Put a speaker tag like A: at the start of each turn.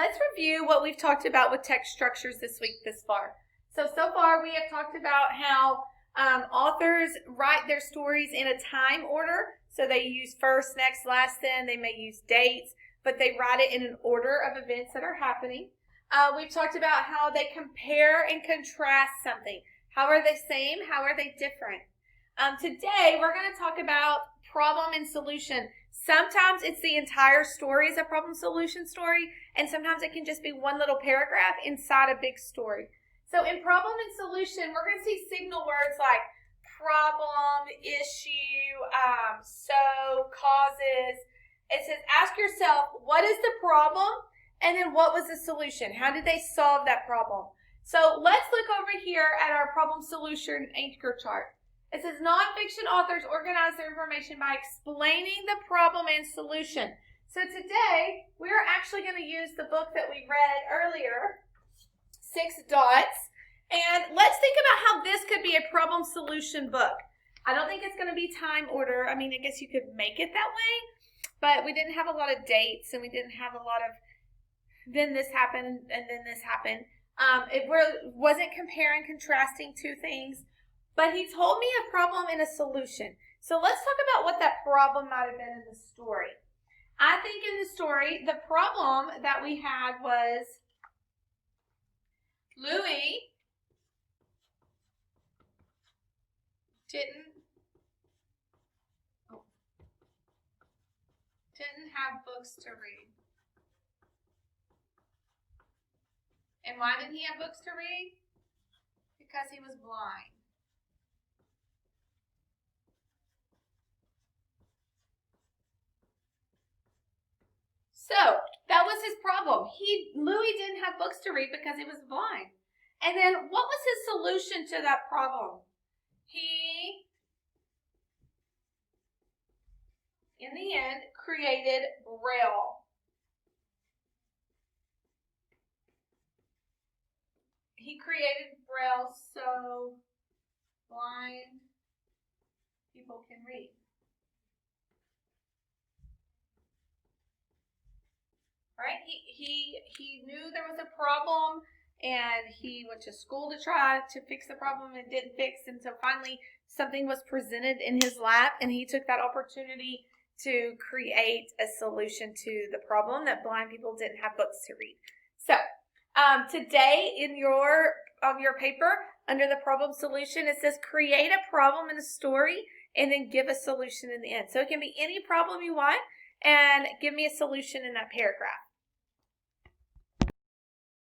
A: let's review what we've talked about with text structures this week this far. So far we have talked about how authors write their stories in a time order. So they use first, next, last, then. They may use dates, but they write it in an order of events that are happening. We've talked about how they compare and contrast something. How are they same? How are they different? Today we're going to talk about problem and solution. Sometimes it's the entire story is a problem solution story, and sometimes it can just be one little paragraph inside a big story. So in problem and solution, we're going to see signal words like problem, issue, so, causes. It says ask yourself, what is the problem? And then what was the solution? How did they solve that problem? So let's look over here at our problem solution anchor chart. It says nonfiction authors organize their information by explaining the problem and solution. So today, we're actually going to use the book that we read earlier, 6 Dots. And let's think about how this could be a problem solution book. I don't think it's going to be time order. I mean, I guess you could make it that way, but we didn't have a lot of dates, and we didn't have a lot of then this happened and then this happened. It wasn't comparing, contrasting two things. But he told me a problem and a solution. So let's talk about what that problem might have been in the story. I think in the story, the problem that we had was Louis didn't have books to read. And why didn't he have books to read? Because he was blind. So that was his problem. Louis didn't have books to read because he was blind. And then what was his solution to that problem? He, in the end, created Braille. He created Braille so blind people can read. Right? He knew there was a problem, and he went to school to try to fix the problem and didn't fix. And so finally something was presented in his lap, and he took that opportunity to create a solution to the problem that blind people didn't have books to read. So today in your paper, under the problem solution, it says create a problem in a story and then give a solution in the end. So it can be any problem you want, and give me a solution in that paragraph.